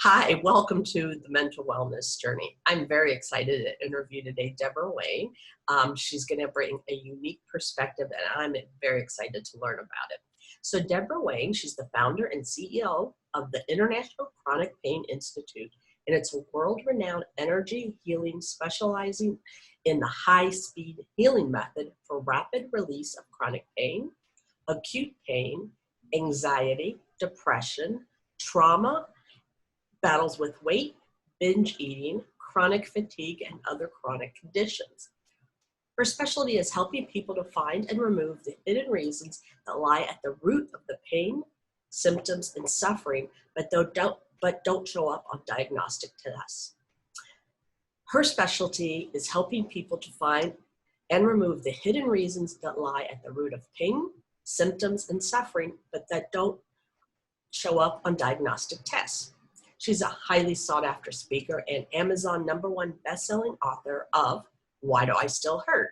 Hi, welcome to the Mental Wellness Journey. I'm very excited to interview today Debora Wayne. She's going to bring a unique perspective, and I'm very excited to learn about it. So, Debora Wayne, she's the founder and CEO of the International Chronic Pain Institute, and it's a world-renowned energy healing specializing in the high-speed healing method for rapid release of chronic pain, acute pain, anxiety, depression, trauma, battles with weight, binge eating, chronic fatigue, and other chronic conditions. Her specialty is helping people to find and remove the hidden reasons that lie at the root of the pain, symptoms, and suffering, but don't show up on diagnostic tests. Her specialty is helping people to find and remove the hidden reasons that lie at the root of pain, symptoms, and suffering, but that don't show up on diagnostic tests. She's a highly sought after speaker and Amazon #1 bestselling author of Why Do I Still Hurt?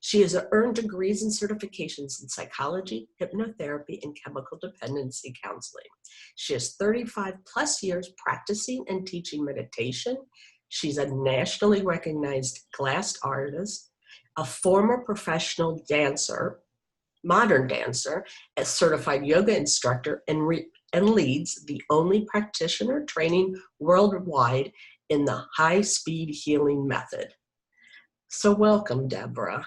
She has earned degrees and certifications in psychology, hypnotherapy, and chemical dependency counseling. She has 35 plus years practicing and teaching meditation. She's a nationally recognized glass artist, a former professional dancer, modern dancer, a certified yoga instructor, and leads the only practitioner training worldwide in the high-speed healing method. So welcome, Debora.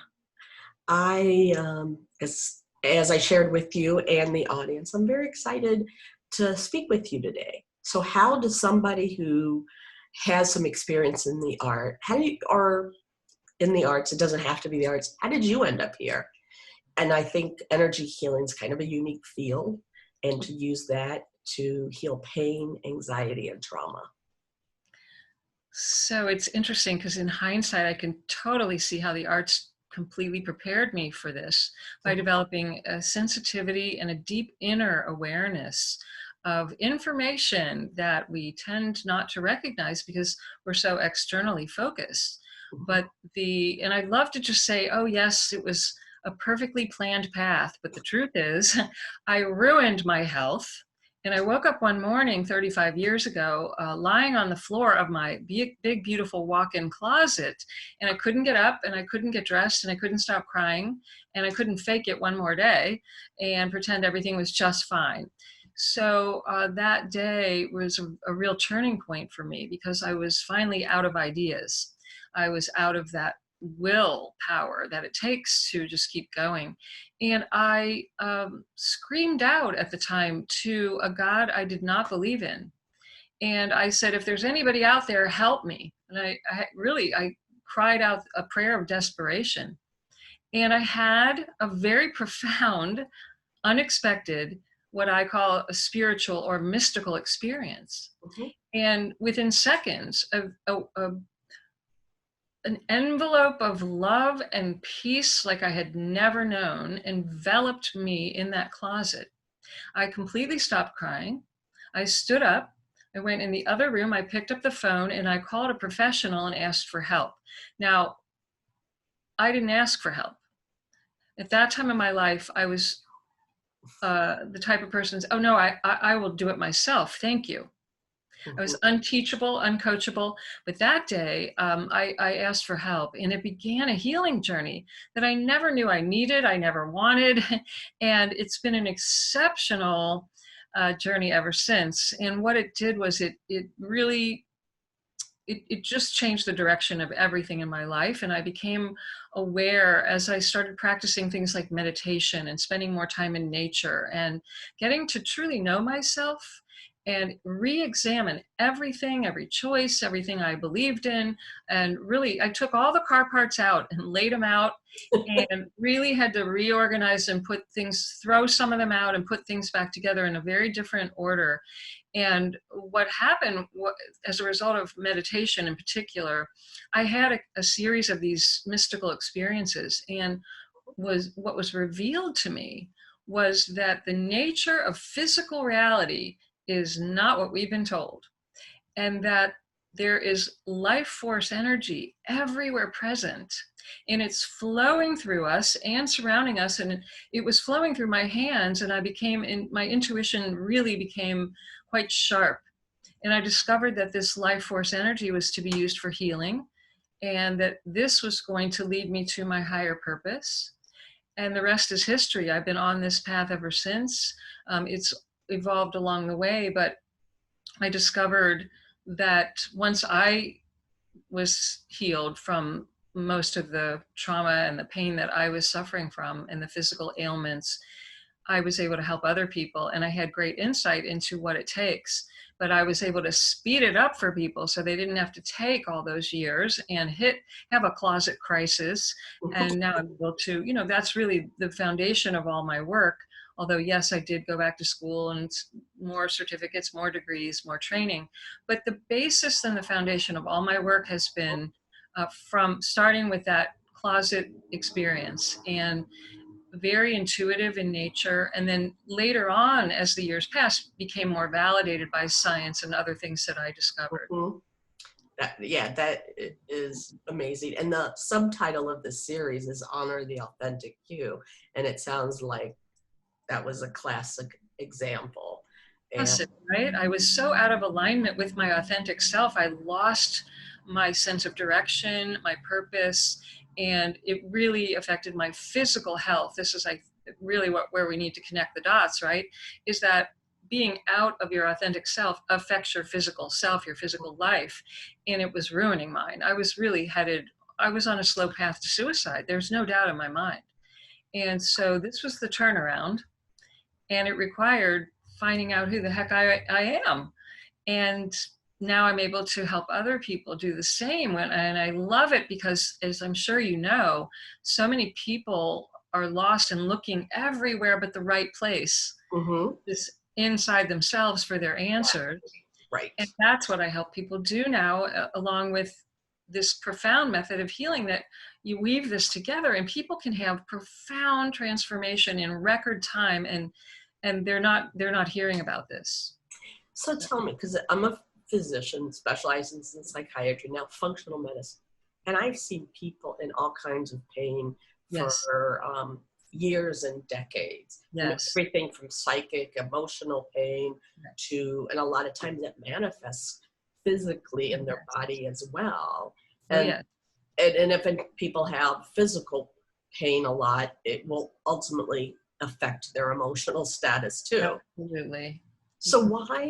As I shared with you and the audience, I'm very excited to speak with you today. So how does somebody who has some experience in the art, or in the arts, it doesn't have to be the arts, how did you end up here? And I think energy healing is kind of a unique field, and to use that to heal pain, anxiety, and trauma. So it's interesting because in hindsight, I can totally see how the arts completely prepared me for this by developing a sensitivity and a deep inner awareness of information that we tend not to recognize because we're so externally focused. And I'd love to just say, oh yes, it was a perfectly planned path. But the truth is, I ruined my health. And I woke up one morning 35 years ago, lying on the floor of my big, beautiful walk-in closet. And I couldn't get up and I couldn't get dressed and I couldn't stop crying and I couldn't fake it one more day and pretend everything was just fine. So that day was a real turning point for me because I was finally out of ideas. I was out of that willpower that it takes to just keep going. And I screamed out at the time to a God I did not believe in. And I said, if there's anybody out there, help me. And I cried out a prayer of desperation. And I had a very profound, unexpected, what I call a spiritual or mystical experience. And within seconds, an envelope of love and peace like I had never known enveloped me in that closet. I completely stopped crying. I stood up. I went in the other room. I picked up the phone and I called a professional and asked for help. Now, I didn't ask for help. At that time in my life, I was the type of person, oh no, I will do it myself. Thank you. I was unteachable, uncoachable, but that day I asked for help and it began a healing journey that I never knew I needed, I never wanted, and it's been an exceptional journey ever since. And what it did was it really just changed the direction of everything in my life. And I became aware as I started practicing things like meditation and spending more time in nature and getting to truly know myself and re-examine everything, every choice, everything I believed in. And really, I took all the car parts out and laid them out and really had to reorganize and throw some of them out and put things back together in a very different order. And what happened as a result of meditation in particular, I had a series of these mystical experiences. And what was revealed to me was that the nature of physical reality is not what we've been told, and that there is life force energy everywhere present, and it's flowing through us and surrounding us. And it was flowing through my hands, and my intuition really became quite sharp. And I discovered that this life force energy was to be used for healing, and that this was going to lead me to my higher purpose. And the rest is history. I've been on this path ever since. It's evolved along the way, but I discovered that once I was healed from most of the trauma and the pain that I was suffering from and the physical ailments, I was able to help other people, and I had great insight into what it takes. But I was able to speed it up for people so they didn't have to take all those years and have a closet crisis. And now I'm able to, that's really the foundation of all my work. Although, yes, I did go back to school and more certificates, more degrees, more training. But the basis and the foundation of all my work has been from starting with that closet experience, and very intuitive in nature. And then later on, as the years passed, became more validated by science and other things that I discovered. Mhm. That is amazing. And the subtitle of the series is Honor the Authentic You. And it sounds like that was a classic example. And Right? I was so out of alignment with my authentic self. I lost my sense of direction, my purpose, and it really affected my physical health. This is really where we need to connect the dots, right? Is that being out of your authentic self affects your physical self, your physical life, and it was ruining mine. I was on a slow path to suicide. There's no doubt in my mind. And so this was the turnaround, and it required finding out who the heck I am. And now I'm able to help other people do the same. And I love it because, as I'm sure you know, so many people are lost and looking everywhere but the right place, this inside themselves for their answers. right. And that's what I help people do now, along with this profound method of healing, that you weave this together and people can have profound transformation in record time, and they're not hearing about this. So tell me, because I'm a physician specializing in psychiatry, now functional medicine, and I've seen people in all kinds of pain Yes. for years and decades. Yes. Everything from psychic, emotional pain to, and a lot of times it manifests physically in their body as well. And, and if people have physical pain a lot, it will ultimately affect their emotional status too. Absolutely. So why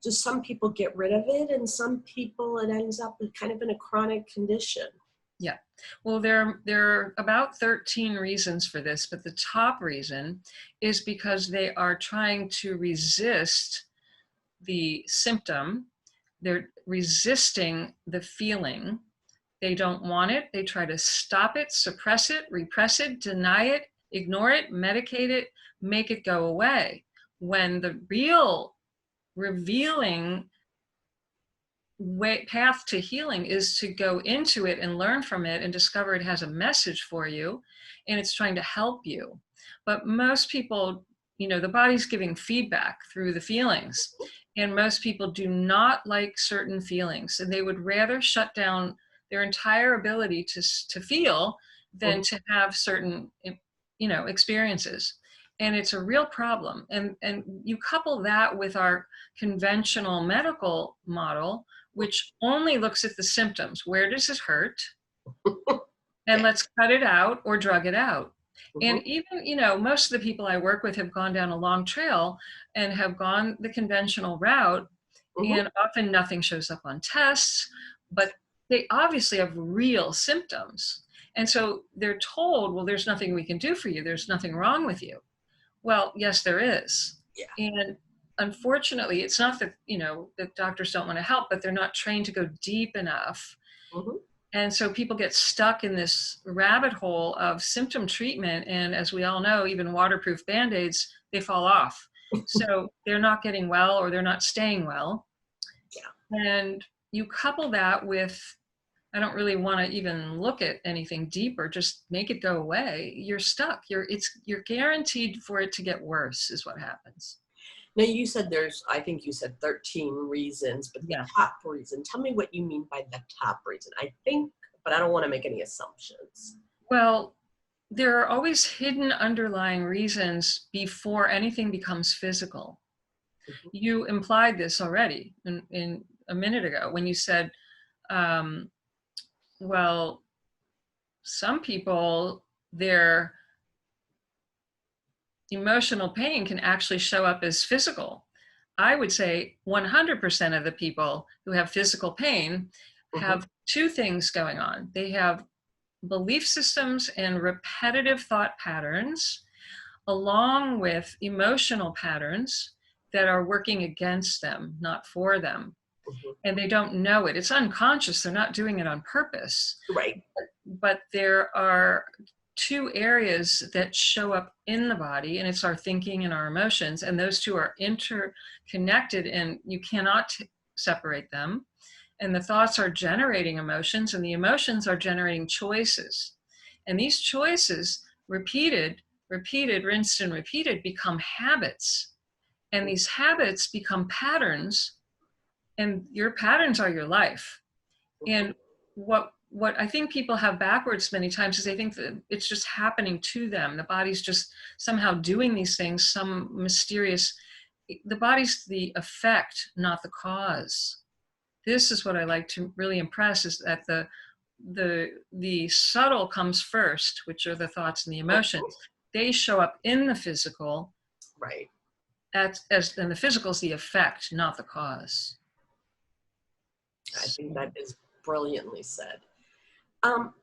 do some people get rid of it, and some people it ends up kind of in a chronic condition? Yeah. Well, there are about 13 reasons for this, but the top reason is because they are trying to resist the symptom. They're resisting the feeling. They don't want it. They try to stop it, suppress it, repress it, deny it, ignore it, medicate it, make it go away. When the real revealing path to healing is to go into it and learn from it and discover it has a message for you and it's trying to help you. But most people, the body's giving feedback through the feelings, and most people do not like certain feelings, and they would rather shut down their entire ability to feel than to have certain experiences. And it's a real problem. And you couple that with our conventional medical model, which only looks at the symptoms. Where does it hurt? And let's cut it out or drug it out. And even, most of the people I work with have gone down a long trail and have gone the conventional route, and often nothing shows up on tests, but they obviously have real symptoms. And so they're told, well, there's nothing we can do for you. There's nothing wrong with you. Well, yes, there is. Yeah. And unfortunately, it's not that, that doctors don't want to help, but they're not trained to go deep enough. And so people get stuck in this rabbit hole of symptom treatment. And as we all know, even waterproof Band-Aids, they fall off. So they're not getting well, or they're not staying well. Yeah. And you couple that with, I don't really want to even look at anything deeper, just make it go away. You're stuck. You're guaranteed for it to get worse is what happens. Now you said I think you said 13 reasons, but the top reason, tell me what you mean by the top reason. I think, but I don't want to make any assumptions. Well, there are always hidden underlying reasons before anything becomes physical. Mhm. You implied this already in a minute ago when you said, um, well, some people, their emotional pain can actually show up as physical. I would say 100% of the people who have physical pain Mhm. have two things going on. They have belief systems and repetitive thought patterns, along with emotional patterns that are working against them, not for them. Mhm. And they don't know it. It's unconscious. They're not doing it on purpose. Right. But there are two areas that show up in the body, and it's our thinking and our emotions. And those two are interconnected, and you cannot separate them. And the thoughts are generating emotions, and the emotions are generating choices. And these choices, repeated, rinsed and repeated, become habits. And these habits become patterns, and your patterns are your life. Mhm. And what I think people have backwards many times is they think that it's just happening to them. The body's just somehow doing these things, some mysterious, the body's the effect, not the cause. This is what I like to really impress, is that the subtle comes first, which are the thoughts and the Mhm. emotions. They show up in the physical, Right. and the physical is the effect, not the cause. I think So, that is brilliantly said. Um,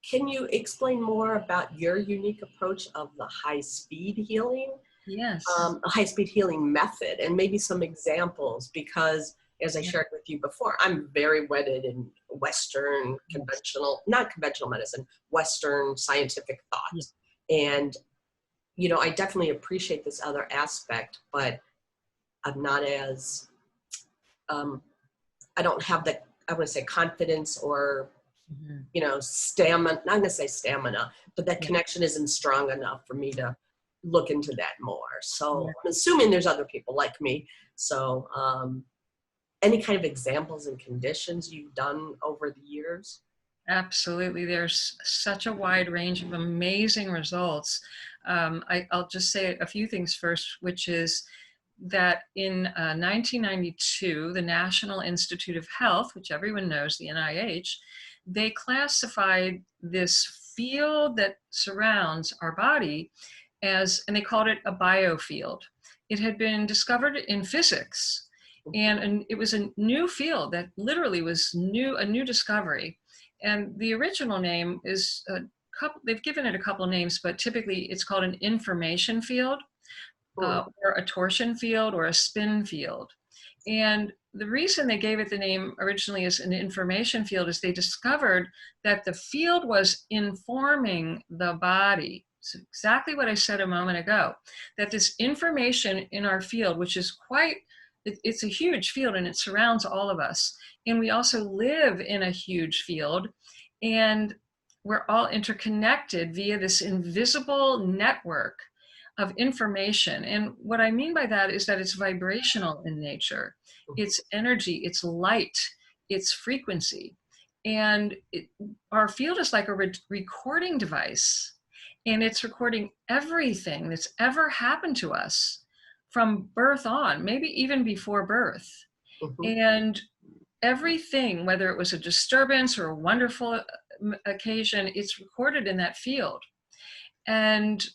can you explain more about your unique approach of the high speed healing, yes. a high speed healing method, and maybe some examples? Because as I Yeah. shared with you before, I'm very wedded in Western Yes. not conventional medicine, Western scientific Yeah. thought. And, you know, I definitely appreciate this other aspect, but I'm not as, um, I don't have the, I want to say confidence or, Mhm. you know, stamina, not gonna say stamina, but that Yeah. connection isn't strong enough for me to look into that more. So Yeah. I'm assuming there's other people like me. So any kind of examples and conditions you've done over the years? Absolutely. There's such a wide range of amazing results. I'll just say a few things first, which is that in 1992, the National Institute of Health, which everyone knows, the NIH, they classified this field that surrounds our body as, and they called it a biofield. It had been discovered in physics, and it was a new field that literally was new, a new discovery. And the original name is a couple, they've given it a couple of names, but typically it's called an information field, Hmm. or a torsion field, or a spin field. And the reason they gave it the name originally as an information field is they discovered that the field was informing the body. So exactly what I said a moment ago, that this information in our field, which is quite, it's a huge field and it surrounds all of us. And we also live in a huge field, and we're all interconnected via this invisible network of information. And what I mean by that is that it's vibrational in nature, it's energy, it's light, it's frequency. And our field is like a recording device, and it's recording everything that's ever happened to us from birth on, maybe even before birth. Hmm. And everything, whether it was a disturbance or a wonderful occasion, it's recorded in that field. And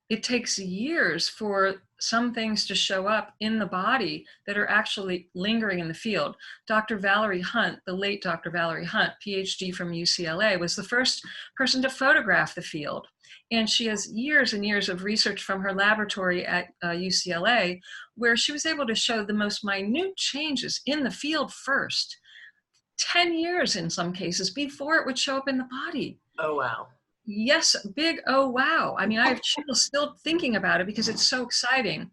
it takes years for some things to show up in the body that are actually lingering in the field. Dr. Valerie Hunt, the late Dr. Valerie Hunt, PhD from UCLA, was the first person to photograph the field. And she has years and years of research from her laboratory at UCLA, where she was able to show the most minute changes in the field first, 10 years in some cases, before it would show up in the body. Oh, wow. Yes, big oh wow. I mean, I have chills still thinking about it because it's so exciting.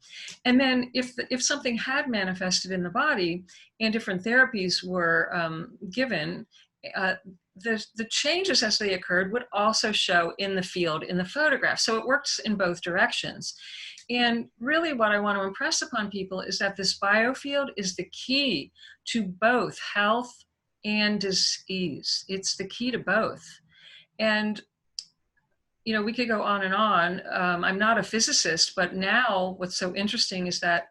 And then if something had manifested in the body and different therapies were given, uh, the changes as they occurred would also show in the field in the photograph. So it works in both directions. And really what I want to impress upon people is that this biofield is the key to both health and disease. It's the key to both. And we could go on and on. I'm not a physicist, but now what's so interesting is that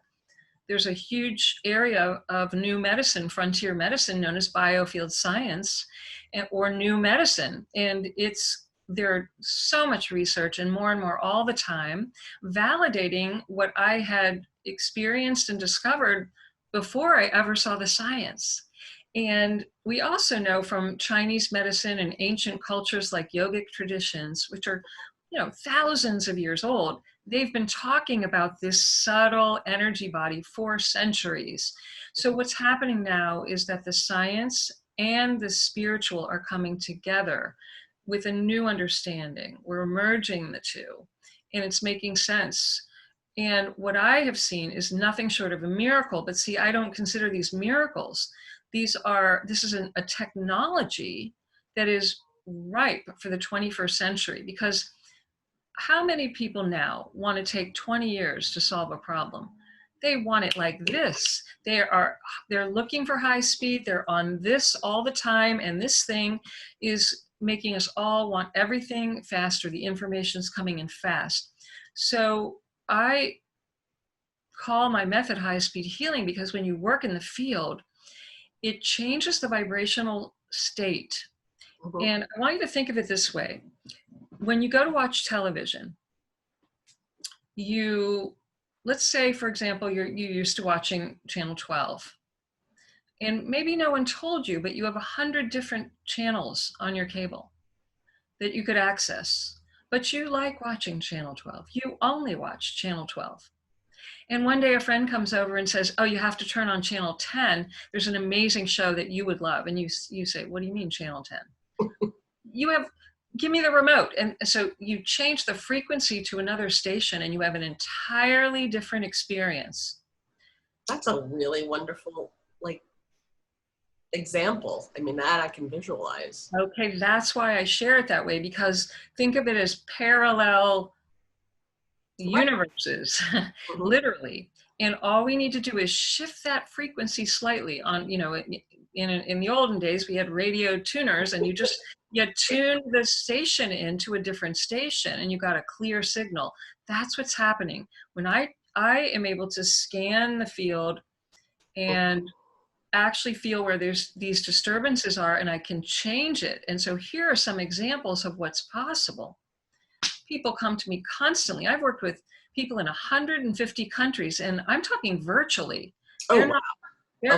there's a huge area of new medicine, frontier medicine, known as biofield science, or new medicine. And there's so much research and more all the time validating what I had experienced and discovered before I ever saw the science. And we also know from Chinese medicine and ancient cultures like yogic traditions, which are, thousands of years old, they've been talking about this subtle energy body for centuries. So what's happening now is that the science and the spiritual are coming together with a new understanding. We're merging the two, and it's making sense. And what I have seen is nothing short of a miracle. But see, I don't consider these miracles. This is a technology that is ripe for the 21st century, because how many people now want to take 20 years to solve a problem? They want it like this. They're looking for high speed. They're on this all the time. And this thing is making us all want everything faster. The information's coming in fast. So I call my method high speed healing, because when you work in the field, it changes the vibrational state. Mhm. And I want you to think of it this way. When you go to watch television, let's say, for example, you're used to watching Channel 12. And maybe no one told you, but you have 100 different channels on your cable that you could access. But you like watching Channel 12. You only watch Channel 12. And one day a friend comes over and says, oh, you have to turn on Channel 10. There's an amazing show that you would love. And you say, what do you mean Channel 10? Give me the remote. And so you change the frequency to another station and you have an entirely different experience. That's a really wonderful, example. I mean, that I can visualize. Okay, that's why I share it that way, because think of it as parallel universes, literally. And all we need to do is shift that frequency slightly on, in the olden days, we had radio tuners, and you tune the station into a different station and you got a clear signal. That's what's happening. When I am able to scan the field and actually feel where these disturbances are, and I can change it. And so here are some examples of what's possible. People come to me constantly. I've worked with people in 150 countries, and I'm talking virtually. Oh, wow.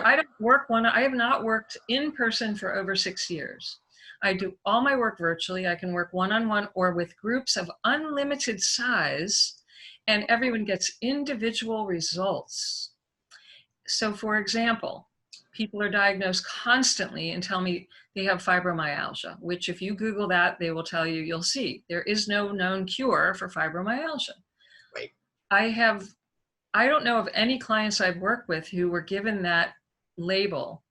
I have not worked in person for over 6 years. I do all my work virtually. I can work one-on-one or with groups of unlimited size, and everyone gets individual results. So for example, people are diagnosed constantly and tell me they have fibromyalgia, which if you Google that, they will tell you, you'll see there is no known cure for fibromyalgia. Right. I don't know of any clients I've worked with who were given that label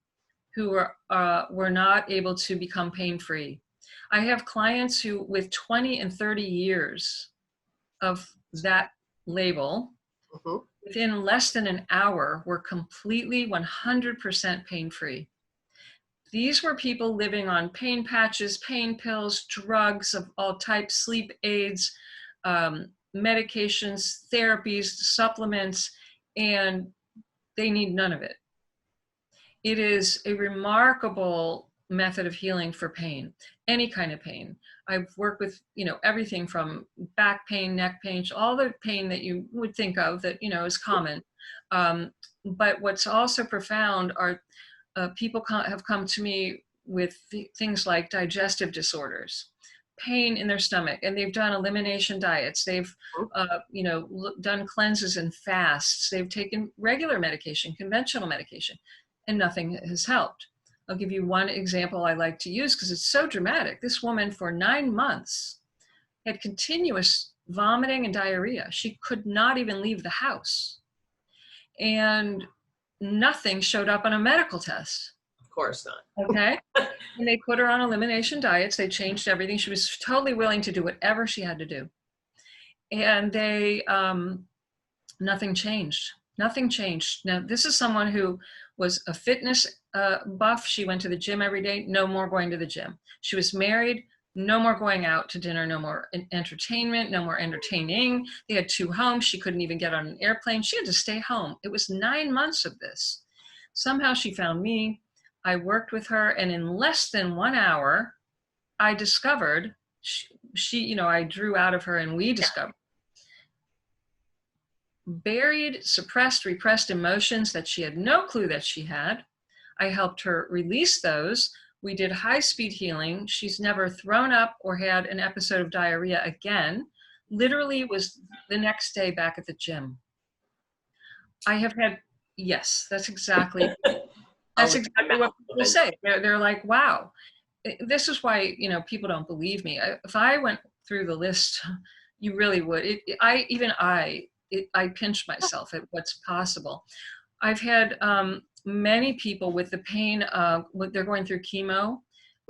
who were not able to become pain-free. I have clients who, with 20 and 30 years of that label, within less than an hour, were completely 100% pain-free. These were people living on pain patches, pain pills, drugs of all types, sleep aids, medications, therapies, supplements, and they need none of it. It is a remarkable method of healing for pain, any kind of pain. I've worked with, everything from back pain, neck pain, all the pain that you would think of that, is common. But what's also profound are people have come to me with things like digestive disorders, pain in their stomach, and they've done elimination diets. They've, done cleanses and fasts. They've taken regular medication, conventional medication, and nothing has helped. I'll give you one example I like to use because it's so dramatic. This woman for 9 months had continuous vomiting and diarrhea. She could not even leave the house. And nothing showed up on a medical test. Of course not. Okay. And they put her on elimination diets. They changed everything. She was totally willing to do whatever she had to do. And nothing changed. Nothing changed. Now, this is someone who was a fitness buff. She went to the gym every day. No more going to the gym. She was married, No more going out to dinner, no more entertainment, no more entertaining. They had 2 homes. She couldn't even get on an airplane. She had to stay home. It was 9 months of this. Somehow she found me. I worked with her, and in less than 1 hour, I discovered I drew out of her, and we discovered buried, suppressed, repressed emotions that she had no clue that she had. I helped her release those. We did high-speed healing. She's never thrown up or had an episode of diarrhea again. Literally was the next day back at the gym. I have had, yes, that's exactly what people say. They're like, wow. This is why, people don't believe me. If I went through the list, you really would. I pinch myself at what's possible. I've had many people with the pain, they're going through chemo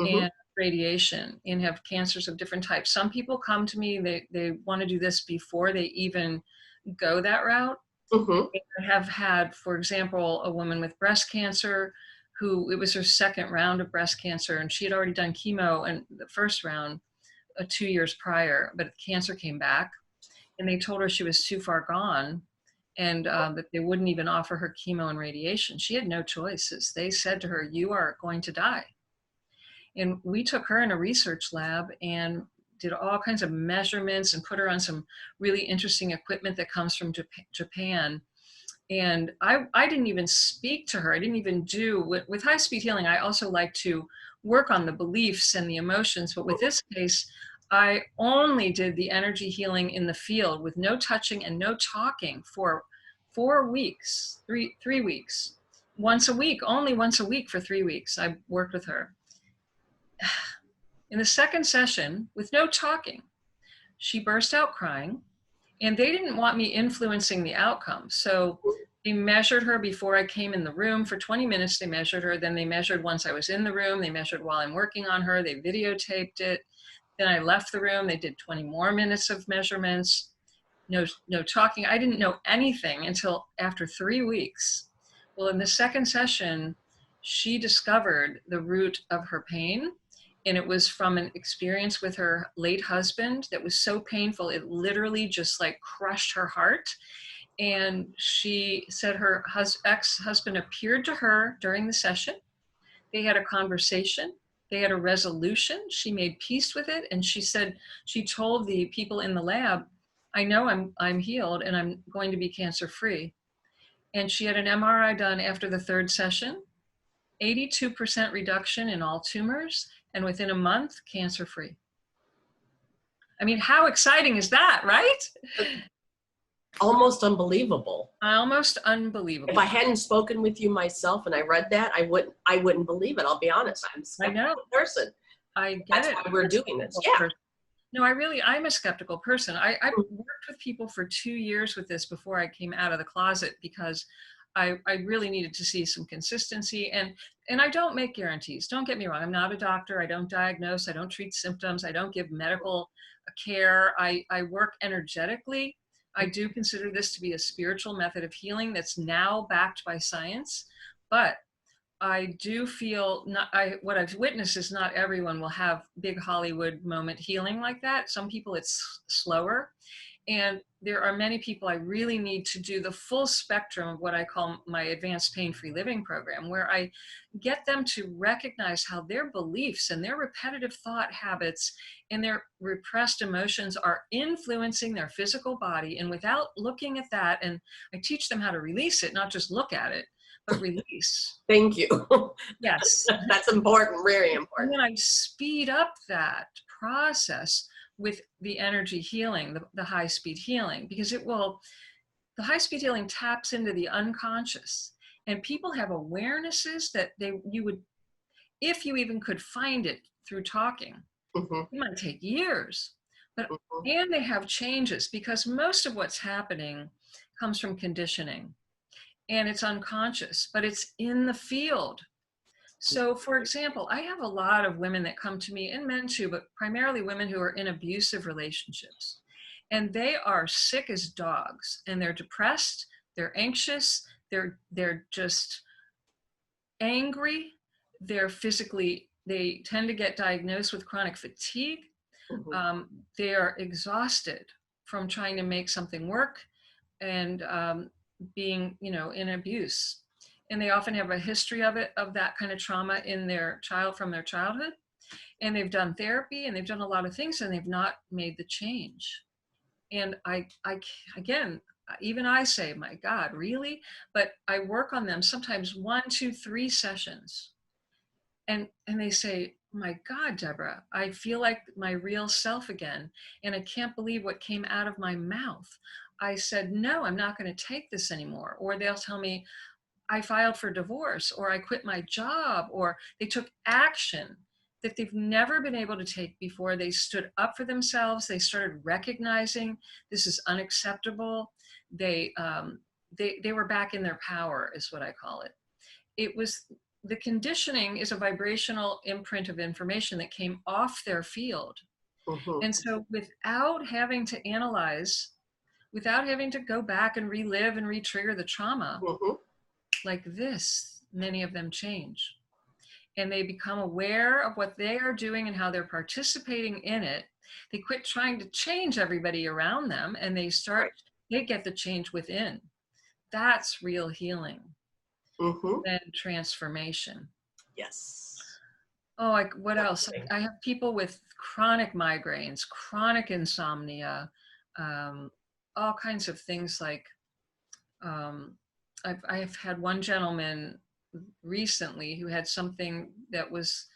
and radiation and have cancers of different types. Some people come to me, they want to do this before they even go that route. I have had, for example, a woman with breast cancer who, it was her second round of breast cancer, and she had already done chemo in the first round 2 years prior, but cancer came back, and they told her she was too far gone, and that they wouldn't even offer her chemo and radiation. She had no choices. They said to her, you are going to die. And we took her in a research lab and did all kinds of measurements and put her on some really interesting equipment that comes from Japan. And I didn't even speak to her. I didn't even with high-speed healing, I also like to work on the beliefs and the emotions. But with this case, I only did the energy healing in the field with no touching and no talking for 4 weeks, three weeks. Only once a week for 3 weeks, I worked with her. In the second session, with no talking, she burst out crying, and they didn't want me influencing the outcome. So they measured her before I came in the room. For 20 minutes, they measured her. Then they measured once I was in the room. They measured while I'm working on her. They videotaped it. Then I left the room. They did 20 more minutes of measurements. No talking. I didn't know anything until after 3 weeks. Well, in the second session, she discovered the root of her pain. And it was from an experience with her late husband that was so painful, it literally just like crushed her heart. And she said her ex-husband appeared to her during the session. They had a conversation. They had a resolution. She made peace with it. And she said, she told the people in the lab, I know I'm healed and I'm going to be cancer-free. And she had an MRI done after the third session, 82% reduction in all tumors, and within a month, cancer-free. I mean, how exciting is that, right? Almost unbelievable. Almost unbelievable. If I hadn't spoken with you myself and I read that, I wouldn't believe it. I'll be honest. I'm a skeptical person. I get That's it. why we're doing this. Yeah. No, I'm a skeptical person. I worked with people for 2 years with this before I came out of the closet, because I really needed to see some consistency, and I don't make guarantees. Don't get me wrong. I'm not a doctor. I don't diagnose. I don't treat symptoms. I don't give medical care. I work energetically. I do consider this to be a spiritual method of healing that's now backed by science, but I do feel what I've witnessed is not everyone will have big Hollywood moment healing like that. Some people it's slower. And there are many people I really need to do the full spectrum of what I call my advanced pain-free living program, where I get them to recognize how their beliefs and their repetitive thought habits and their repressed emotions are influencing their physical body. And without looking at that, and I teach them how to release it, not just look at it, but release. Thank you. Yes. That's important, very important. And then I speed up that process with the energy healing, the high-speed healing, because the high-speed healing taps into the unconscious, and people have awarenesses that you would, if you even could find it through talking, it might take years, but and they have changes, because most of what's happening comes from conditioning, and it's unconscious, but it's in the field. So, for example, I have a lot of women that come to me, and men too, but primarily women who are in abusive relationships. And they are sick as dogs, and they're depressed, they're anxious, they're just angry, they're physically They tend to get diagnosed with chronic fatigue. Mhm. They are exhausted from trying to make something work and being, in abuse. And they often have a history of that kind of trauma in their from their childhood. And they've done therapy and they've done a lot of things and they've not made the change. And again, even I say, my God, really? But I work on them sometimes 1, 2, 3 sessions. And they say, my God, Debora, I feel like my real self again. And I can't believe what came out of my mouth. I said, no, I'm not going to take this anymore. Or they'll tell me, I filed for divorce, or I quit my job, or they took action that they've never been able to take before. They stood up for themselves. They started recognizing this is unacceptable. They were back in their power, is what I call it. It was the conditioning is a vibrational imprint of information that came off their field. Mhm. And so without having to analyze, without having to go back and relive and re-trigger the trauma, Mhm. like this, many of them change. And they become aware of what they are doing and how they're participating in it. They quit trying to change everybody around them and Right. they get the change within. That's real healing Mhm. and transformation. Yes. Oh, like what else? Amazing. I have people with chronic migraines, chronic insomnia, um, all kinds of things like um, I've had one gentleman recently who had something that was,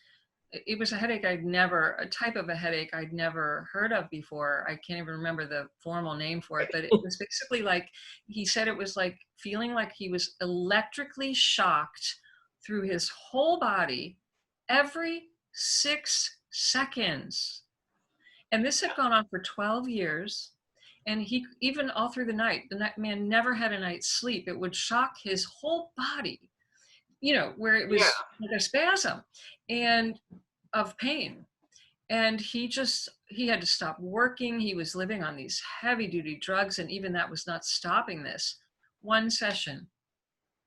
it was a headache a type of a headache I'd never heard of before. I can't even remember the formal name for it, but it was basically like, he said it was like feeling like he was electrically shocked through his whole body every 6 seconds. And this had gone on for 12 years. And he, even all through the night, man never had a night's sleep. It would shock his whole body, where it Yeah. was like a spasm and of pain. And he had to stop working. He was living on these heavy duty drugs. And even that was not stopping this. One session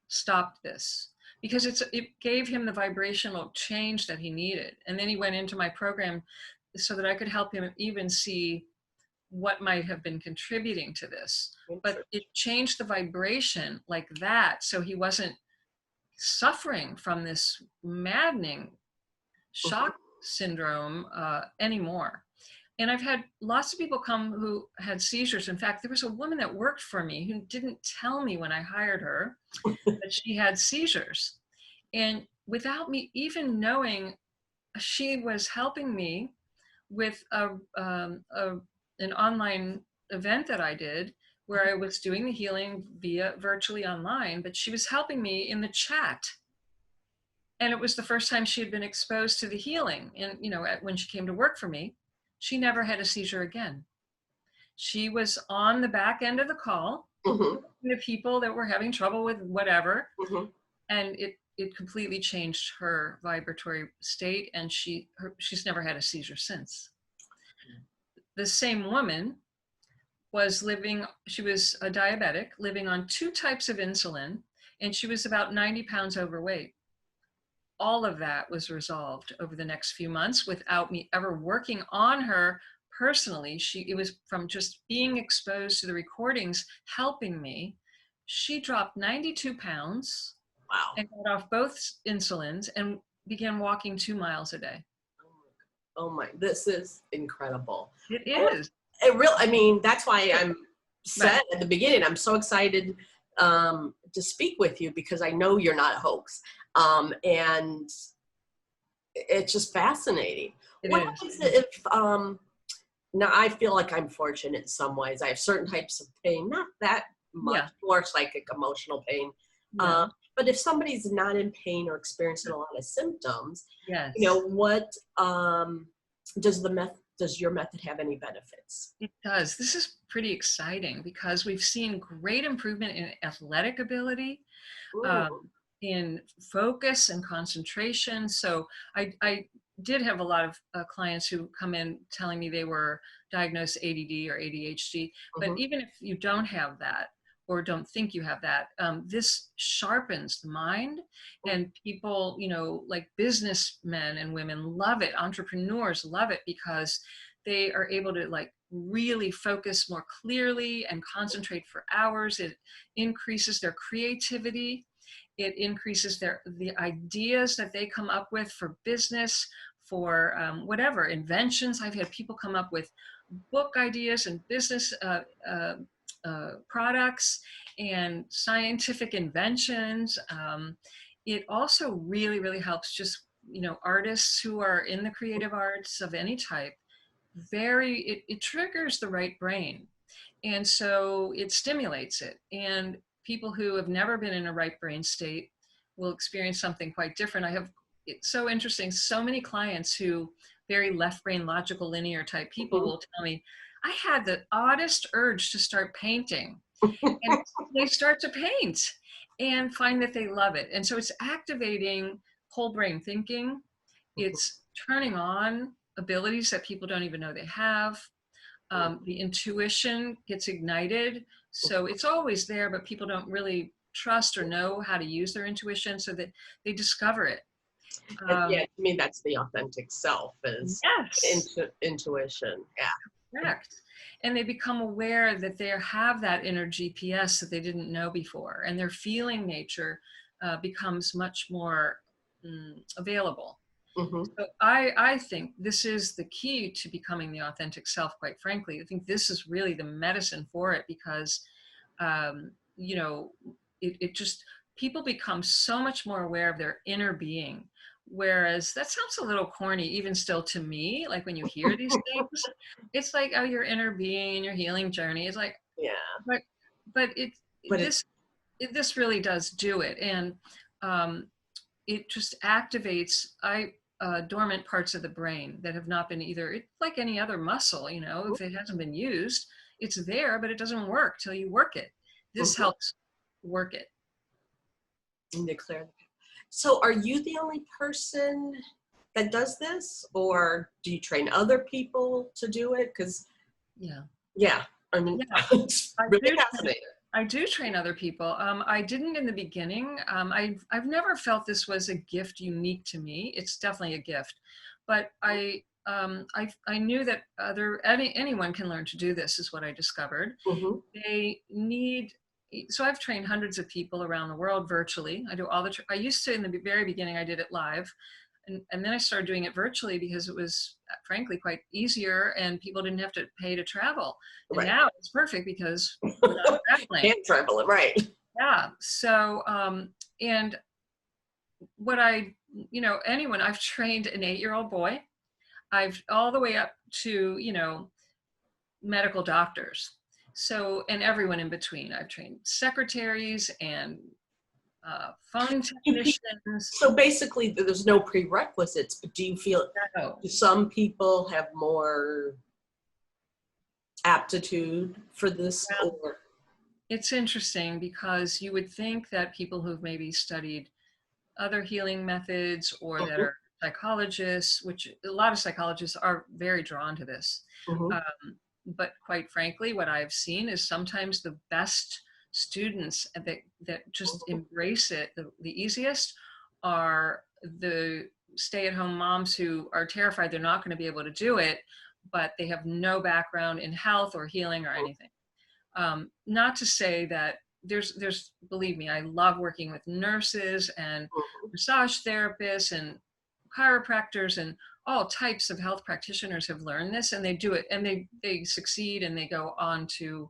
stopped this because it gave him the vibrational change that he needed. And then he went into my program so that I could help him even see what might have been contributing to this. But it changed the vibration like that. So he wasn't suffering from this maddening Mhm. shock syndrome anymore. And I've had lots of people come who had seizures. In fact, there was a woman that worked for me who didn't tell me when I hired her that she had seizures. And without me even knowing, she was helping me with an online event that I did where I was doing the healing via virtually online, but she was helping me in the chat. And it was the first time she had been exposed to the healing. And, when she came to work for me, she never had a seizure again. She was on the back end of the call, Mhm. the people that were having trouble with whatever, Mhm. and it completely changed her vibratory state, and she's never had a seizure since. The same woman she was a diabetic living on 2 types of insulin, and she was about 90 pounds overweight. All of that was resolved over the next few months without me ever working on her personally. It was from just being exposed to the recordings helping me. She dropped 92 pounds Wow. and got off both insulins and began walking 2 miles a day. Oh my, this is incredible. It And is. I mean, that's why I'm Right. said at the beginning, I'm so excited to speak with you because I know you're not a hoax. And it's just fascinating. It What is. happens if, now I feel like I'm fortunate in some ways. I have certain types of pain, not that much, Yeah. more psychic, emotional pain. Yeah. But if somebody's not in pain or experiencing a lot of symptoms, Yes. what does your method have any benefits? It does. This is pretty exciting because we've seen great improvement in athletic ability, Mm, um, in focus and concentration. So I did have a lot of clients who come in telling me they were diagnosed ADD or ADHD. But mhm, even if you don't have that, or don't think you have that. This sharpens the mind, and people, like businessmen and women love it. Entrepreneurs love it because they are able to like really focus more clearly and concentrate for hours. It increases their creativity. It increases the ideas that they come up with for business, for whatever inventions. I've had people come up with book ideas and business products and scientific inventions. It also really, really helps just, artists who are in the creative arts of any type. It triggers the right brain. And so it stimulates it. And people who have never been in a right brain state will experience something quite different. It's so interesting. So many clients who very left brain, logical, linear type people will tell me, I had the oddest urge to start painting. And they start to paint and find that they love it. And so it's activating whole brain thinking. It's turning on abilities that people don't even know they have. The intuition gets ignited. So it's always there, but people don't really trust or know how to use their intuition, so that they discover it. Yeah, to me, that's the authentic self, is Yes. intuition. Yeah. Correct. And they become aware that they have that inner GPS that they didn't know before, and their feeling nature becomes much more available. Mm-hmm. So I think this is the key to becoming the authentic self, quite frankly. I think this is really the medicine for it, because, it just, people become so much more aware of their inner being. Whereas that sounds a little corny, even still to me, like when you hear these things, it's like, oh, your inner being and your healing journey. It's like, Yeah. but But this really does do it. And it just activates dormant parts of the brain that have not been it's like any other muscle, if it hasn't been used, it's there, but it doesn't work till you work it. This helps work it. and declare. So are you the only person that does this, or do you train other people to do it? Because yeah, I mean, Yeah, it's really fascinating. I do train other people. I didn't in the beginning. I've never felt this was a gift unique to me. It's definitely a gift, but I knew that anyone can learn to do this, is what I discovered. Mm-hmm. They need. So I've trained hundreds of people around the world virtually. I do all I used to, in the very beginning, I did it live. And then I started doing it virtually because it was frankly quite easier, and people didn't have to pay to travel. And now it's perfect because we're not traveling. Can't travel, right? Yeah. So, and what I've trained an 8-year-old boy. I've all the way up to, medical doctors. So, and everyone in between. I've trained secretaries and phone technicians. So basically, there's no prerequisites, but do you feel some people have more aptitude for this? Or? It's interesting, because you would think that people who've maybe studied other healing methods, or that are psychologists, which a lot of psychologists are very drawn to this. But quite frankly, what I've seen is sometimes the best students that just embrace it the easiest are the stay-at-home moms who are terrified they're not going to be able to do it, but they have no background in health or healing or anything. Not to say that there's believe me, I love working with nurses and massage therapists and chiropractors, and all types of health practitioners have learned this, and they do it, and they succeed, and they go on to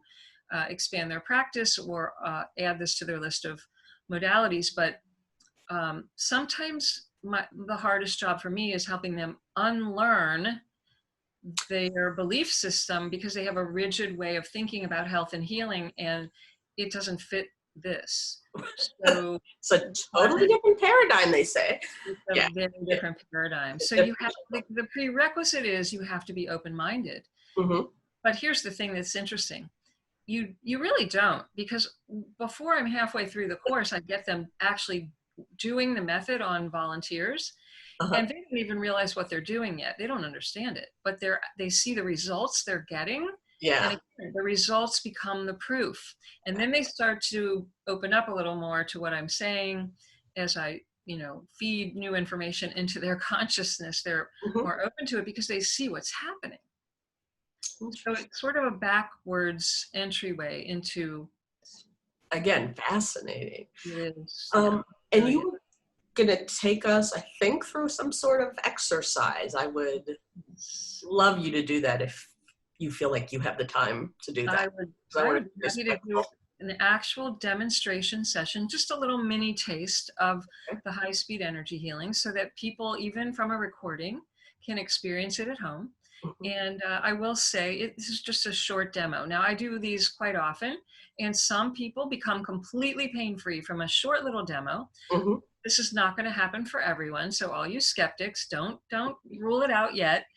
expand their practice, or add this to their list of modalities. But sometimes the hardest job for me is helping them unlearn their belief system, because they have a rigid way of thinking about health and healing, and it doesn't fit this. So it's a totally different paradigm, they say. It's a very different paradigm. So you have the prerequisite is you have to be open-minded. But here's the thing that's interesting. You really don't, because before I'm halfway through the course, I get them actually doing the method on volunteers. And they don't even realize what they're doing yet. They don't understand it, but they see the results they're getting, Yeah. And again, the results become the proof. And then they start to open up a little more to what I'm saying as I, feed new information into their consciousness. They're Mhm. more open to it because they see what's happening. So Interesting. it's sort of a backwards entryway into Again, fascinating. it is, yeah, Um, and really you were gonna take us, I think, through some sort of exercise. I would is. love you to do that if you feel like you have the time to do I that. would Because I I want to would be be happy to do respectful. an actual demonstration session, just a little mini taste of Okay? the high speed energy healing so that people, even from a recording, can experience it at home. Mhm. And I will say this is just a short demo. Now, I do these quite often, and some people become completely pain free from a short little demo. Mhm. This is not going to happen for everyone, so all you skeptics, don't rule it out yet.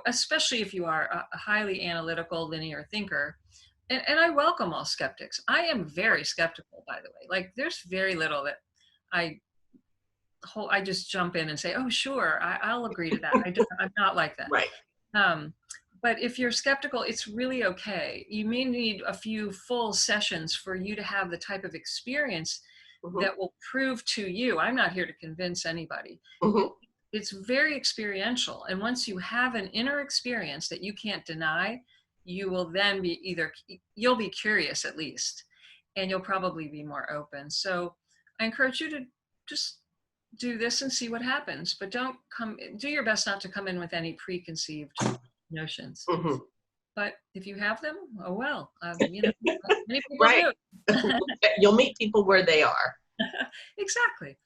Especially if you are a highly analytical linear thinker, and I welcome all skeptics. I am very skeptical, by the way. Like, there's very little that i I just jump in and say, oh sure, I'll agree to that. I'm not like that. Right. um, but if you're skeptical, it's really okay. You may need a few full sessions for you to have the type of experience Mhm. that will prove to you. I'm not here to convince anybody. Mhm. It's very experiential. And once you have an inner experience that you can't deny, you will then be you'll be curious at least, and you'll probably be more open. So I encourage you to just do this and see what happens, but do your best not to come in with any preconceived notions. Mhm. But if you have them, oh well, many people Right. do. You'll meet people where they are. Exactly.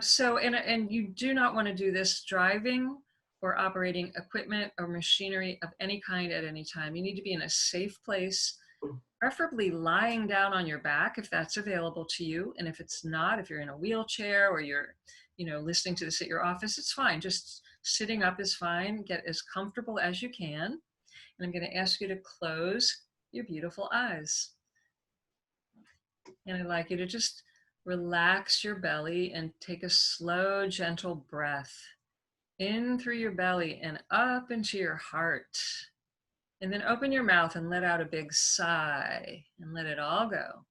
So, and you do not want to do this driving or operating equipment or machinery of any kind at any time. You need to be in a safe place, preferably lying down on your back if that's available to you. And if it's not, if you're in a wheelchair or you're, listening to this at your office, it's fine. Just sitting up is fine. Get as comfortable as you can. And I'm going to ask you to close your beautiful eyes. And I'd like you to just relax your belly and take a slow, gentle breath in through your belly and up into your heart. And then open your mouth and let out a big sigh and let it all go.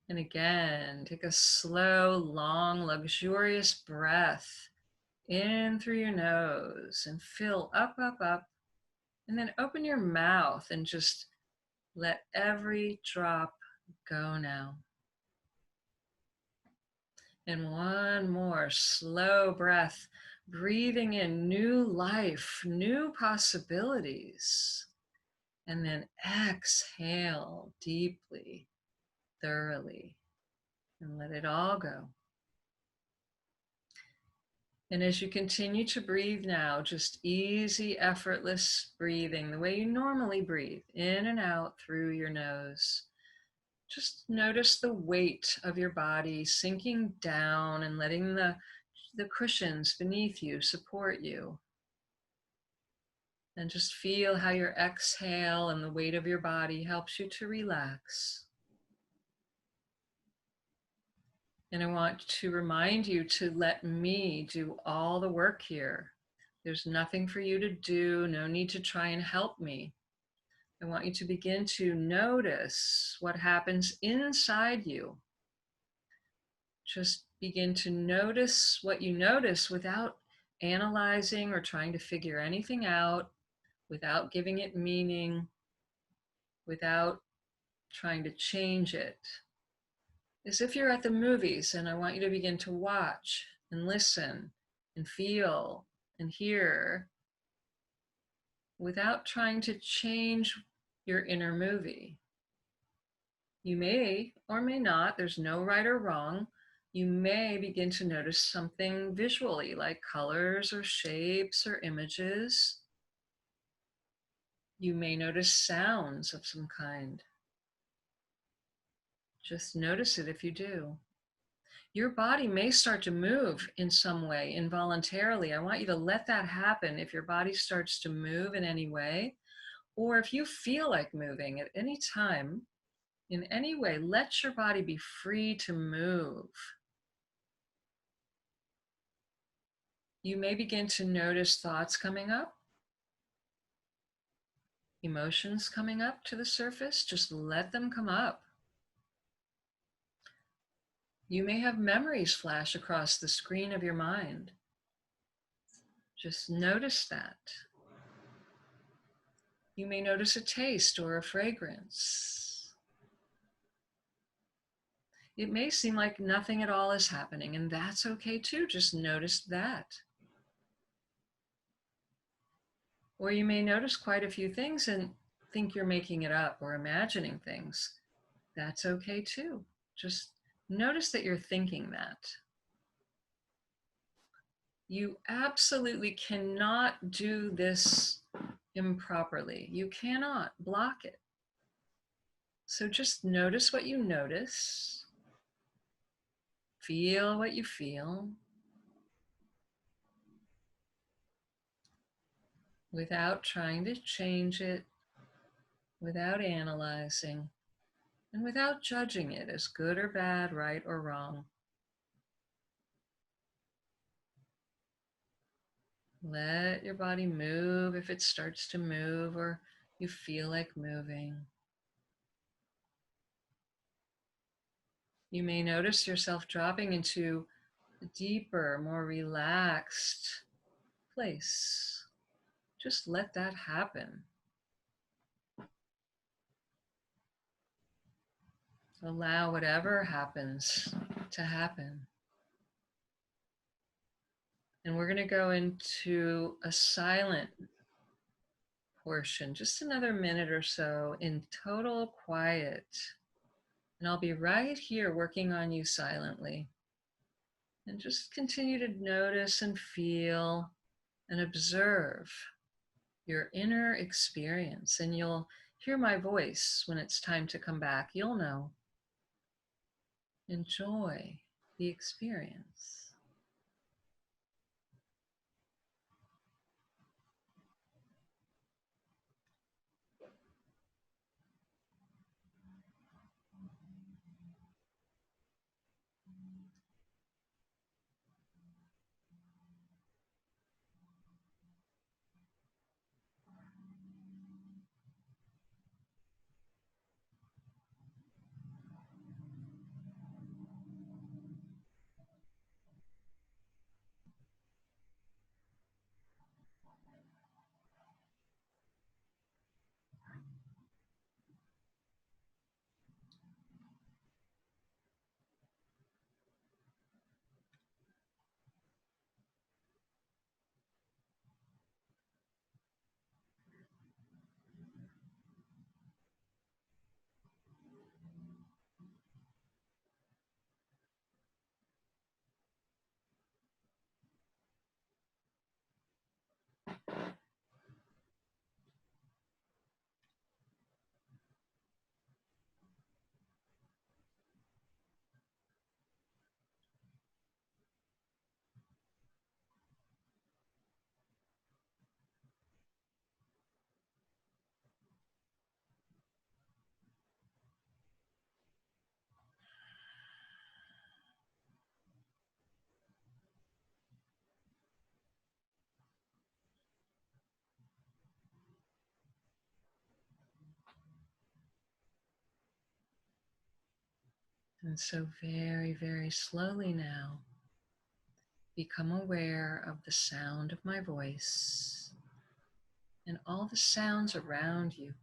And again, take a slow, long, luxurious breath in through your nose and fill up, up, up. And then open your mouth and just let every drop go now. And one more slow breath, breathing in new life, new possibilities. And then exhale deeply, thoroughly, and let it all go. And as you continue to breathe now, just easy, effortless breathing, the way you normally breathe, in and out through your nose. Just notice the weight of your body sinking down and letting the cushions beneath you support you. And just feel how your exhale and the weight of your body helps you to relax. And I want to remind you to let me do all the work here. There's nothing for you to do, no need to try and help me. I want you to begin to notice what happens inside you. Just begin to notice what you notice without analyzing or trying to figure anything out, without giving it meaning, without trying to change it. As if you're at the movies, and I want you to begin to watch and listen and feel and hear without trying to change your inner movie. You may or may not, there's no right or wrong. You may begin to notice something visually, like colors or shapes or images. You may notice sounds of some kind. Just notice it if you do. Your body may start to move in some way involuntarily. I want you to let that happen if your body starts to move in any way, or if you feel like moving at any time, in any way, let your body be free to move. You may begin to notice thoughts coming up. Emotions coming up to the surface, just let them come up. You may have memories flash across the screen of your mind. Just notice that. You may notice a taste or a fragrance. It may seem like nothing at all is happening, and that's okay too. Just notice that. Or you may notice quite a few things and think you're making it up or imagining things. That's okay too. Just notice that you're thinking that. You absolutely cannot do this improperly. You cannot block it. So just notice what you notice. Feel what you feel. Without trying to change it, without analyzing, and without judging it as good or bad, right or wrong. Let your body move if it starts to move or you feel like moving. You may notice yourself dropping into a deeper, more relaxed place. Just let that happen. Allow whatever happens to happen. And we're going to go into a silent portion, just another minute or so in total quiet. And I'll be right here working on you silently. And just continue to notice and feel and observe your inner experience. And you'll hear my voice when it's time to come back. You'll know. Enjoy the experience. And so very, very slowly now, become aware of the sound of my voice and all the sounds around you.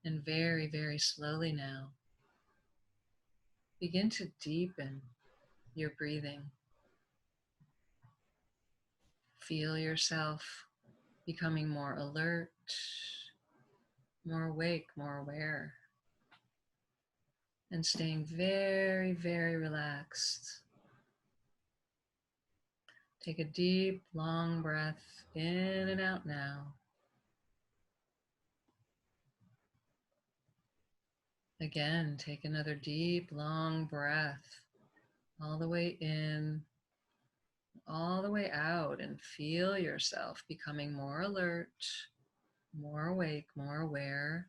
And very, very slowly now, begin to deepen your breathing. Feel yourself becoming more alert, more awake, more aware, and staying very, very relaxed. Take a deep, long breath in and out now. Again, take another deep, long breath all the way in, all the way out, and feel yourself becoming more alert, more awake, more aware.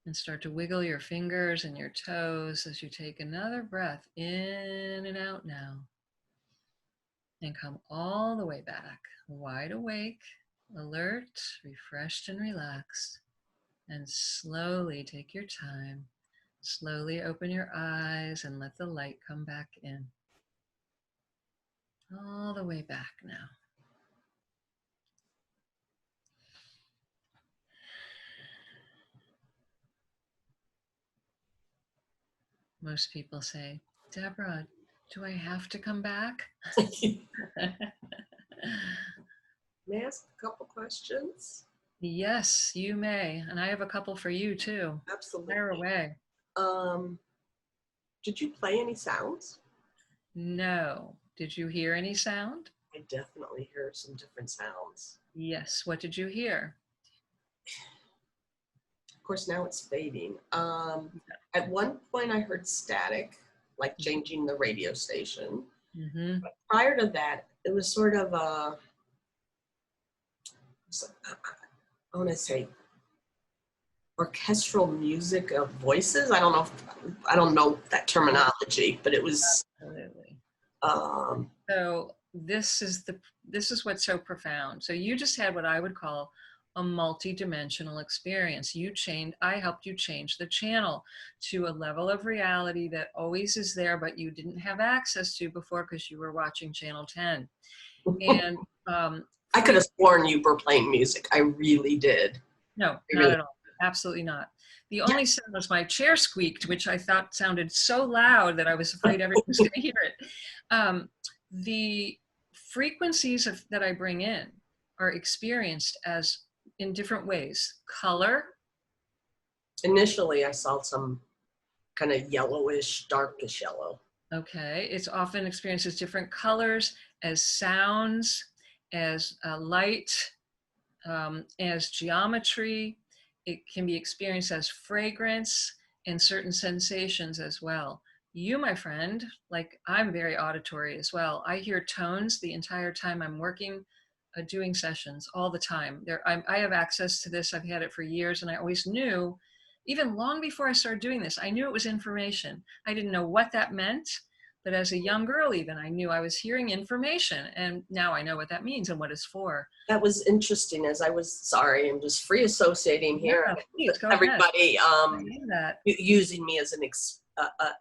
And start to wiggle your fingers and your toes as you take another breath in and out now. And come all the way back, wide awake, alert, refreshed, and relaxed. And slowly take your time. Slowly open your eyes and let the light come back in. All the way back now. Most people say, Debora, do I have to come back? May I ask a couple questions? Yes, you may. And I have a couple for you too. Absolutely. Fire away. Did you play any sounds? No. Did you hear any sound? I definitely hear some different sounds. Yes. What did you hear? Of course, now it's fading. At one point I heard static, like changing the radio station. Mm-hmm. But prior to that, it was sort of I want to say orchestral music of voices. I don't know that terminology, but it was. Absolutely. Um, So this is what's so profound. So you just had what I would call a multi-dimensional experience. I helped you change the channel to a level of reality that always is there, but you didn't have access to before because you were watching channel 10. And I could have sworn you were playing music. I really did. No, not at all. Absolutely not. The only sound was my chair squeaked, which I thought sounded so loud that I was afraid everyone was going to hear it. The frequencies that I bring in are experienced as in different ways. Color. Initially, I saw some kind of yellowish, darkish yellow. Okay. It's often experienced as different colors, as sounds, as light, as geometry. It can be experienced as fragrance and certain sensations as well. You, my friend, like I'm very auditory as well. I hear tones the entire time I'm working, doing sessions all the time. I have access to this. I've had it for years, and I always knew, even long before I started doing this, I knew it was information. I didn't know what that meant, but as a young girl even, I knew I was hearing information, and now I know what that means and what it's for. That was interesting. I'm just free associating here. Yeah, please, go everybody using me as an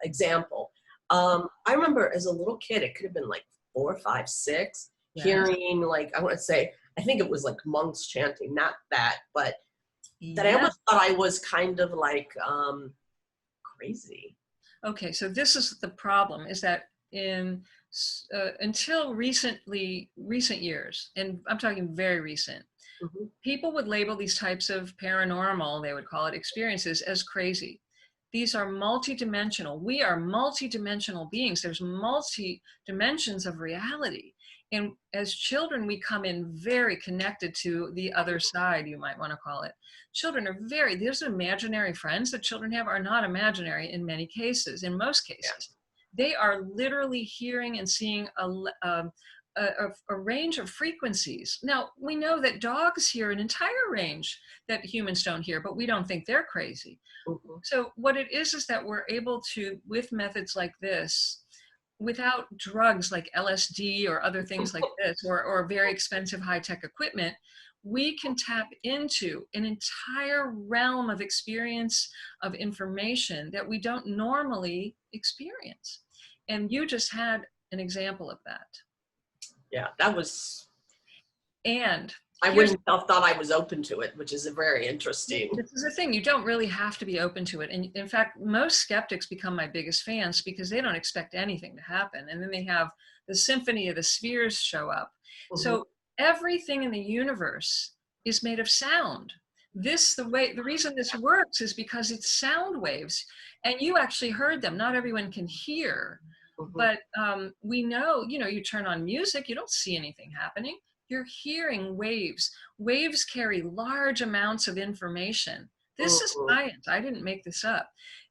example. I remember as a little kid, it could have been like 4, 5, 6, hearing like, I think it was like monks chanting, not that, but that I almost thought I was kind of like crazy. Okay, so this is the problem, is that until recent years, and I'm talking very recent, people would label these types of paranormal, they would call it, experiences as crazy. These are multidimensional. We are multidimensional beings. There's multi-dimensions of reality. And as children, we come in very connected to the other side, you might want to call it. Children are those imaginary friends that children have are not imaginary in many cases, in most cases. They are literally hearing and seeing a range of frequencies. Now, we know that dogs hear an entire range that humans don't hear, but we don't think they're crazy. So what it is that we're able to, with methods like this, without drugs like LSD or other things like this, or very expensive high-tech equipment, we can tap into an entire realm of experience, of information that we don't normally experience. And you just had an example of that. Yeah, that was. And I wouldn't have thought I was open to it, which is very interesting. This is the thing, you don't really have to be open to it. And in fact, most skeptics become my biggest fans because they don't expect anything to happen. And then they have the symphony of the spheres show up. So everything in the universe is made of sound. The reason this works is because it's sound waves, and you actually heard them. Not everyone can hear, but we know, you turn on music, you don't see anything happening. You're hearing waves. Waves carry large amounts of information. This is science. I didn't make this up.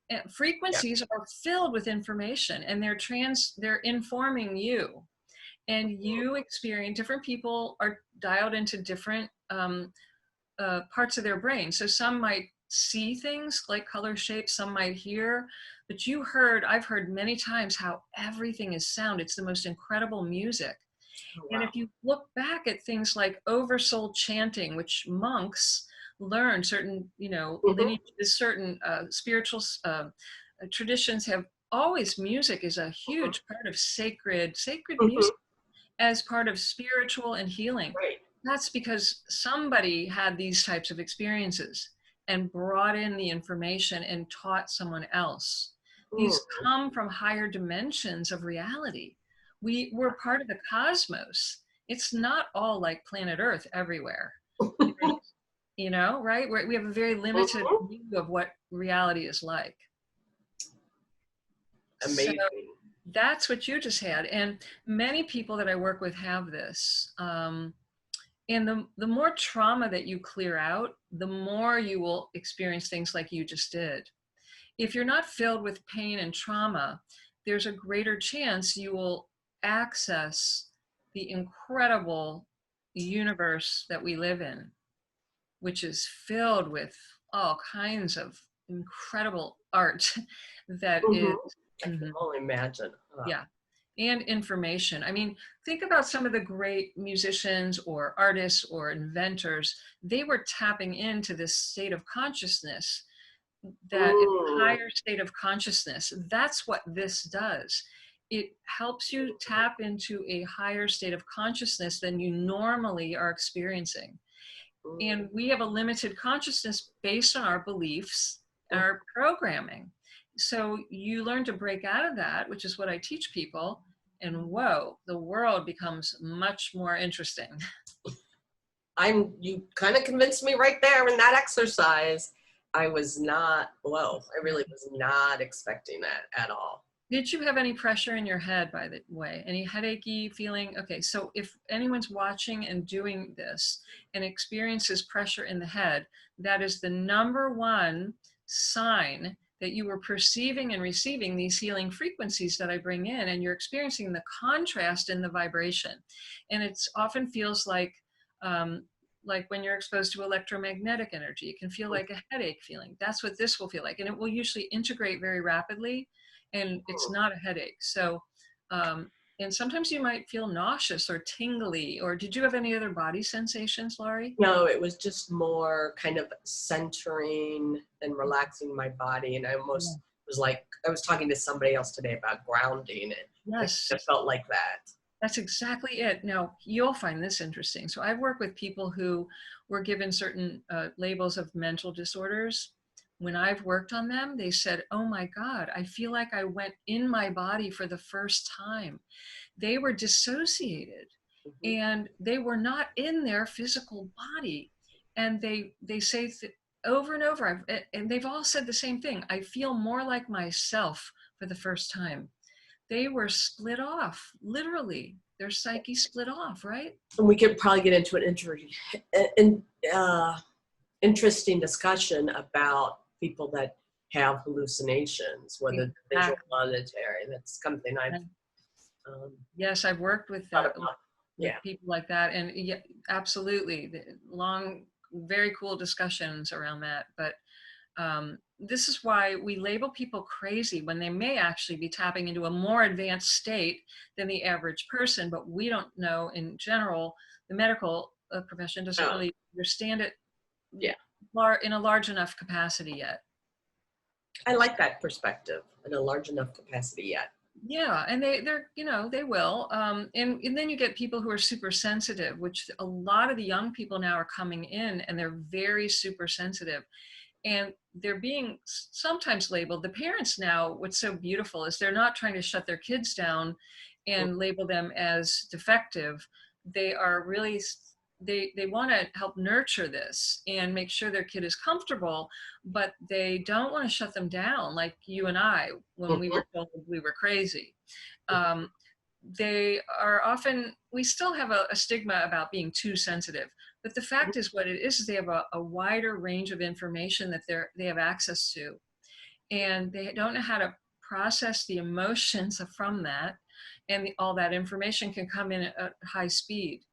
And frequencies are filled with information, and they're informing you. And you experience, different people are dialed into different parts of their brain. So some might see things like color, shapes, some might hear, but I've heard many times how everything is sound. It's the most incredible music. Oh, And wow. if you look back at things like oversoul chanting, which monks learn, certain, Hmm. lineages, certain spiritual traditions have always, music is a Hmm. huge part of sacred Hmm. music as part of spiritual and healing. Right. That's because somebody had these types of experiences and brought in the information and taught someone else. These Mm. come from higher dimensions of reality. We're part of the cosmos. It's not all like planet Earth everywhere. Right? We have a very limited Hmm. view of what reality is like. So Amazing. that's what you just had. And many people that I work with have this. And the more trauma that you clear out, the more you will experience things like you just did. If you're not filled with pain and trauma, there's a greater chance you will access the incredible universe that we live in, which is filled with all kinds of incredible art that is, Hmm. I can mhm, only imagine. yeah, and information. I mean, think about some of the great musicians or artists or inventors. They were tapping into this state of consciousness, that is a Mm. higher state of consciousness. That's what this does. It helps you tap into a higher state of consciousness than you normally are experiencing. Mm. And we have a limited consciousness based on our beliefs, our programming. So you learn to break out of that, which is what I teach people. And whoa, the world becomes much more interesting. You kind of convinced me right there in that exercise. I was not, well, I really was not expecting that at all. Did you have any pressure in your head, by the way? Any headachy feeling? Okay, so if anyone's watching and doing this and experiences pressure in the head, that is the number one sign that you were perceiving and receiving these healing frequencies that I bring in, and you're experiencing the contrast in the vibration. And it often feels like when you're exposed to electromagnetic energy, it can feel like a headache feeling. That's what this will feel like. And it will usually integrate very rapidly, and it's Mm. not a headache. So, and sometimes you might feel nauseous or tingly, or did you have any other body sensations, Laurie? No, it was just more kind of centering and relaxing my body. And I Yeah. almost was like, I was talking to somebody else today about grounding it. I Yes, kind of felt like that. that's exactly it. Now, you'll find this interesting. So, I've worked with people who were given certain labels of mental disorders. When I've worked on them, they said, oh my God, I feel like I went in my body for the first time. They were dissociated Hmm. and they were not in their physical body. And they say over and over, and they've all said the same thing: I feel more like myself for the first time. They were split off, literally. Their psyche split off, right? And we could probably get into an uh, interesting discussion about people that have hallucinations, whether they're visual, Exactly. auditory. That's something I've um, Yes, I've worked with thought that, about. with Yeah. people like that, and yeah, absolutely, long, very cool discussions around that. But this is why we label people crazy when they may actually be tapping into a more advanced state than the average person. But we don't know, in general, the medical profession doesn't Oh, really understand it yeah. in a large enough capacity yet. I like that perspective in a large enough capacity yet. Yeah, and they will. And then you get people who are super sensitive, which a lot of the young people now are coming in, and they're very super sensitive. And they're being sometimes labeled, the parents now, what's so beautiful is they're not trying to shut their kids down and label them as defective. They are really, they want to help nurture this and make sure their kid is comfortable, but they don't want to shut them down like you and I when we Mhm. were told we were crazy. um, they are often, we still have a stigma about being too sensitive, but the fact is what it is they have a wider range of information that they have access to, and they don't know how to process the emotions from that, and all that information can come in at high speed.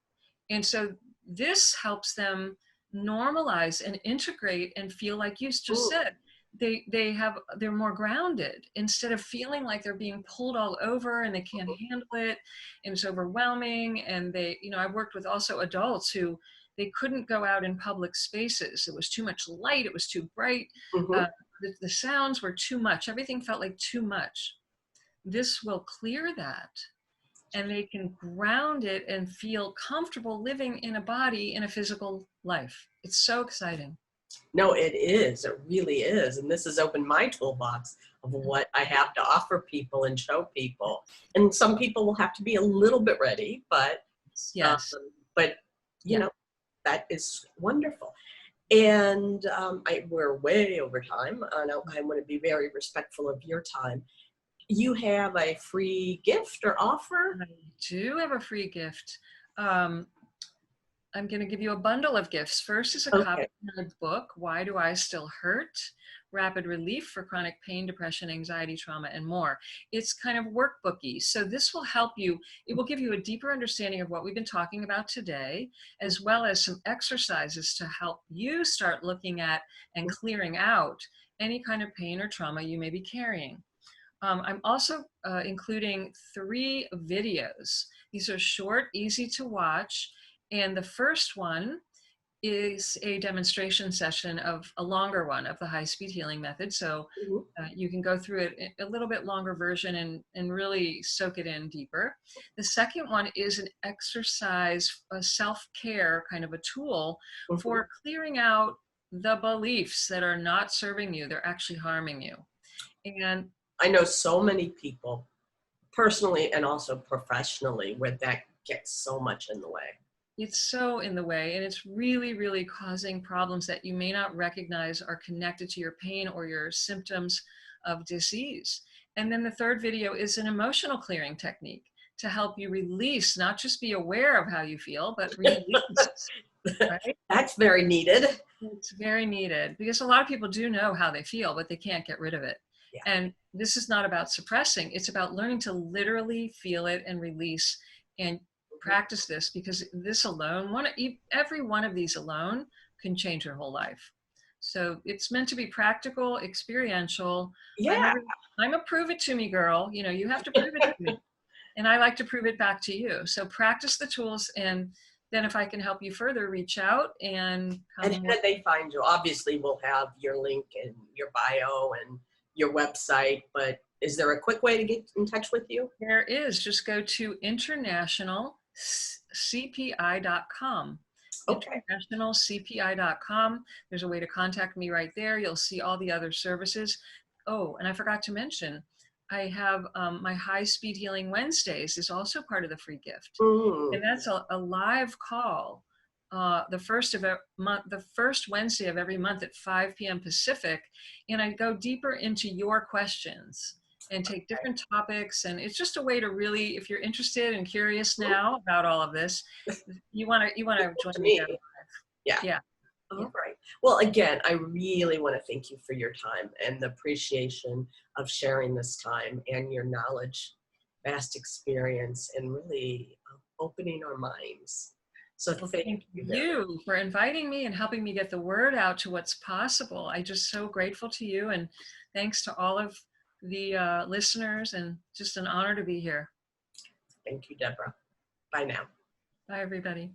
And so this helps them normalize and integrate and feel like you just Mm. said. they're more grounded instead of feeling like they're being pulled all over and they can't handle it and it's overwhelming. And I've worked with also adults who they couldn't go out in public spaces. It was too much light. It was too bright. Mm-hmm. Uh, the sounds were too much. Everything felt like too much. This will clear that, and they can ground it and feel comfortable living in a body in a physical life. It's so exciting. No, it is. It really is. And this has opened my toolbox of what I have to offer people and show people. And some people will have to be a little bit ready, um, Yes. but you Yeah. know, that is wonderful. And we're way over time. I want to be very respectful of your time. You have a free gift or offer? I do have a free gift. Um, I'm going to give you a bundle of gifts. First is a copy Okay. of the book, Why Do I Still Hurt? Rapid Relief for Chronic Pain, Depression, Anxiety, Trauma, and More. It's kind of workbooky. So this will help you. It will give you a deeper understanding of what we've been talking about today, as well as some exercises to help you start looking at and clearing out any kind of pain or trauma you may be carrying. I'm also including 3 videos. These are short, easy to watch. And the first one is a demonstration session of a longer one of the high-speed healing method. So Mhm. you can go through it a little bit longer version and really soak it in deeper. The second one is an exercise, a self-care kind of a tool Mhm. for clearing out the beliefs that are not serving you. They're actually harming you. And I know so many people, personally and also professionally, where that gets so much in the way. it's so in the way, and it's really, really causing problems that you may not recognize are connected to your pain or your symptoms of disease. And then the third video is an emotional clearing technique to help you release, not just be aware of how you feel, but release, right? That's very needed. It's very needed because a lot of people do know how they feel, but they can't get rid of it. Yeah. And this is not about suppressing, it's about learning to literally feel it and release and practice this, because this alone, every one of these alone can change your whole life. So it's meant to be practical, experiential. I'm Yeah. a, I'm a prove it to me girl. You have to prove it to me. And I like to prove it back to you. So practice the tools, and then if I can help you further, reach out and And come how work. do they find you? Obviously, we'll have your link and your bio and your website, but is there a quick way to get in touch with you? There is. Just go to internationalcpi.com. Okay. Internationalcpi.com. There's a way to contact me right there. You'll see all the other services. Oh, and I forgot to mention, I have my High Speed Healing Wednesdays is also part of the free gift. Mm. And that's a live call. The first Wednesday of every month at 5 p.m. Pacific, and I go deeper into your questions and take different topics. And it's just a way to really, if you're interested and curious now about all of this, you want to join To me there. me. Yeah. Yeah, yeah. All right. Well, again, I really want to thank you for your time and the appreciation of sharing this time and your knowledge, vast experience, and really opening our minds. So Well, thank thank you very much. you for inviting me and helping me get the word out to what's possible. I'm just so grateful to you, and thanks to all of the listeners, and just an honor to be here. Thank you, Deborah. Bye now. Bye, everybody.